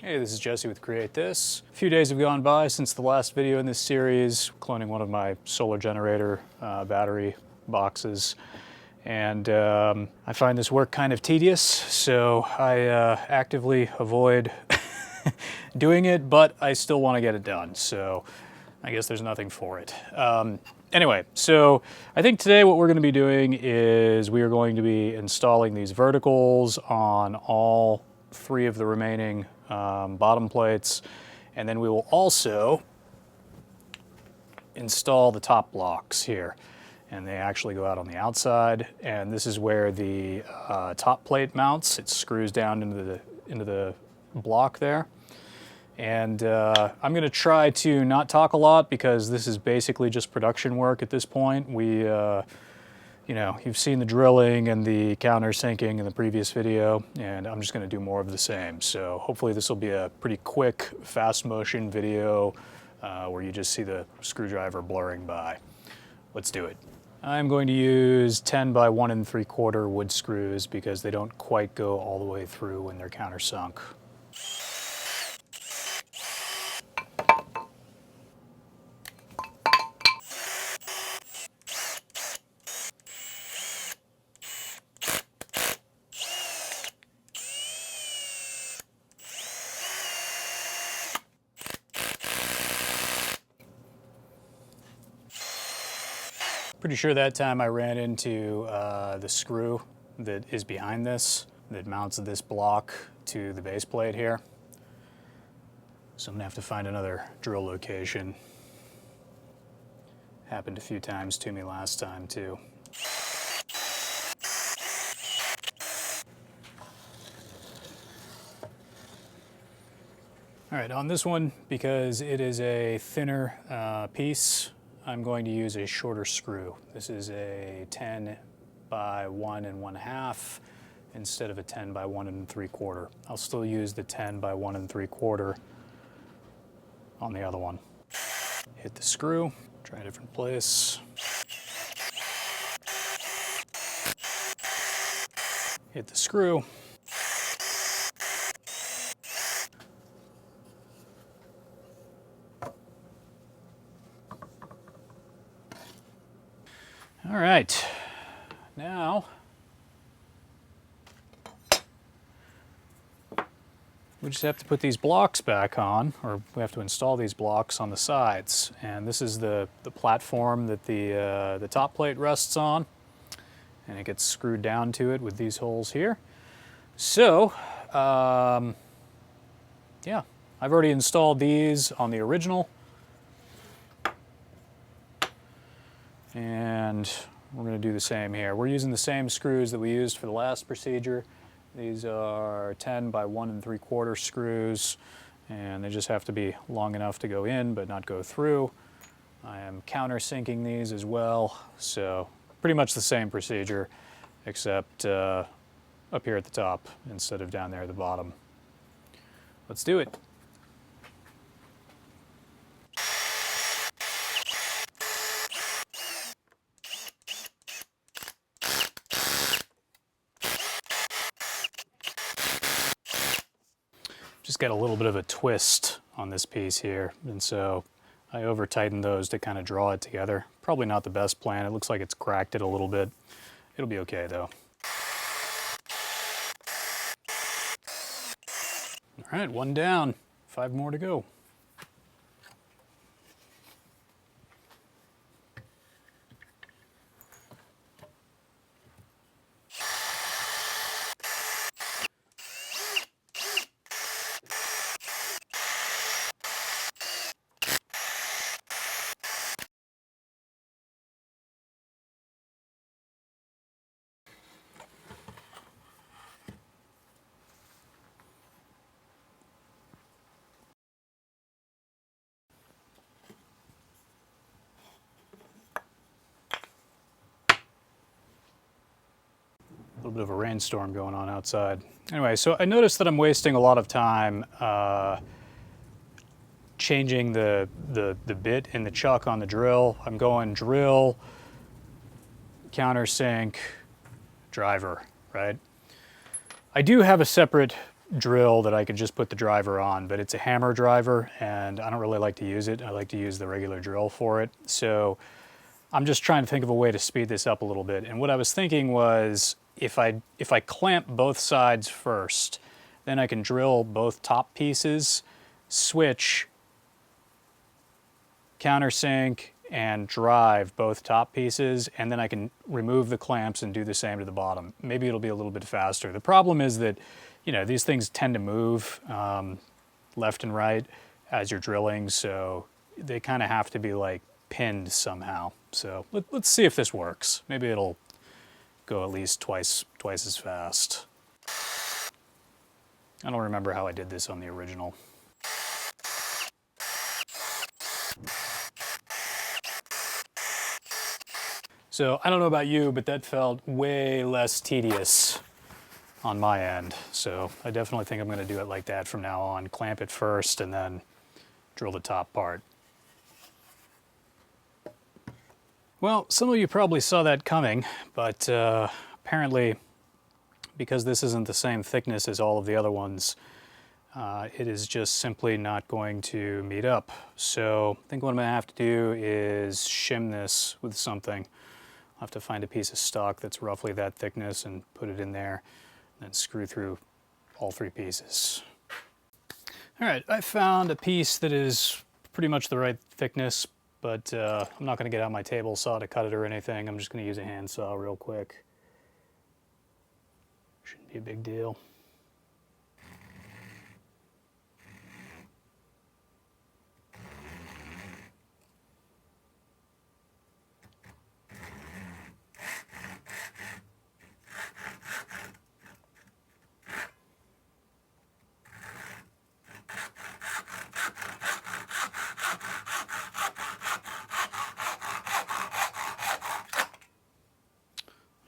Hey, this is Jesse with Create This. A few days have gone by since the last video in this series, cloning one of my solar generator battery boxes. And I find this work kind of tedious, so I actively avoid doing it, but I still want to get it done, so I guess there's nothing for it. Anyway, so I think today what we're going to be doing is we are going to be installing these verticals on all three of the remaining bottom plates, and then we will also install the top blocks here, and they actually go out on the outside, and this is where the top plate mounts. It screws down into the block there. And I'm going to try to not talk a lot because this is basically just production work at this point. We you know, you've seen the drilling and the countersinking in the previous video, and I'm just going to do more of the same. So hopefully this will be a pretty quick, fast motion video where you just see the screwdriver blurring by. Let's do it. I'm going to use 10 by 1 3/4 wood screws because they don't quite go all the way through when they're countersunk. Pretty sure that time I ran into the screw that is behind this, that mounts this block to the base plate here. So I'm gonna have to find another drill location. Happened a few times to me last time too. All right, on this one, because it is a thinner piece, I'm going to use a shorter screw. This is a 10 by 1 1/2 instead of a 10 by 1 3/4. I'll still use the 10 by 1 3/4 on the other one. Hit the screw, try a different place. Hit the screw. All right, now we just have to put these blocks back on, or we have to install these blocks on the sides. And this is the platform that the top plate rests on, and it gets screwed down to it with these holes here. So, yeah, I've already installed these on the original. And we're going to do the same here. We're using the same screws that we used for the last procedure. These are 10 by 1 3/4 screws, and they just have to be long enough to go in but not go through. I am countersinking these as well, so pretty much the same procedure, except up here at the top instead of down there at the bottom. Let's do it. Just got a little bit of a twist on this piece here, and so I over tightened those to kind of draw it together. Probably not the best plan. It looks like it's cracked it a little bit. It'll be okay though. All right, one down, 5 more to go. A little bit of a rainstorm going on outside. Anyway, so I noticed that I'm wasting a lot of time changing the bit in the chuck on the drill. I'm going drill, countersink, driver, right? I do have a separate drill that I could just put the driver on, but it's a hammer driver and I don't really like to use it. I like to use the regular drill for it. So I'm just trying to think of a way to speed this up a little bit. And what I was thinking was if I clamp both sides first, then I can drill both top pieces, switch, countersink, and drive both top pieces, and then I can remove the clamps and do the same to the bottom. Maybe it'll be a little bit faster. The problem is that, you know, these things tend to move left and right as you're drilling, so they kind of have to be like pinned somehow. So let's see if this works. Maybe it'll go at least twice as fast. I don't remember how I did this on the original. So I don't know about you, but that felt way less tedious on my end. So I definitely think I'm going to do it like that from now on. Clamp it first and then drill the top part. Well, some of you probably saw that coming, but apparently because this isn't the same thickness as all of the other ones, it is just simply not going to meet up. So I think what I'm going to have to do is shim this with something. I'll have to find a piece of stock that's roughly that thickness and put it in there, and then screw through all three pieces. All right, I found a piece that is pretty much the right thickness, but I'm not going to get out my table saw to cut it or anything. I'm just going to use a hand saw real quick. Shouldn't be a big deal.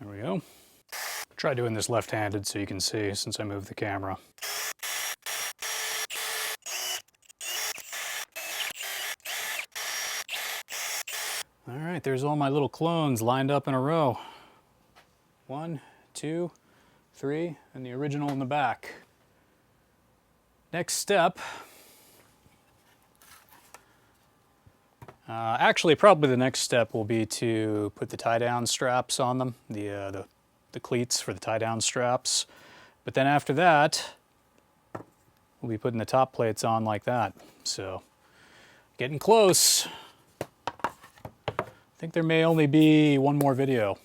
There we go. Try doing this left-handed so you can see since I moved the camera. All right, there's all my little clones lined up in a row. 1, 2, 3, and the original in the back. Next step, actually probably the next step will be to put the tie-down straps on them, the cleats for the tie-down straps. But then after that, we'll be putting the top plates on like that. So, getting close. I think there may only be one more video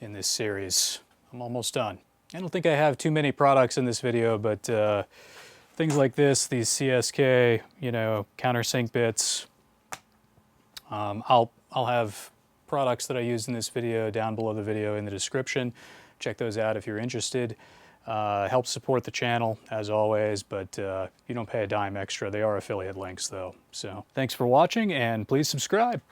in this series. I'm almost done. I don't think I have too many products in this video, but things like this, these CSK, you know, countersink bits. I'll have products that I used in this video down below the video in the description. Check those out if you're interested. Help support the channel as always, but you don't pay a dime extra. They are affiliate links though. So thanks for watching and please subscribe.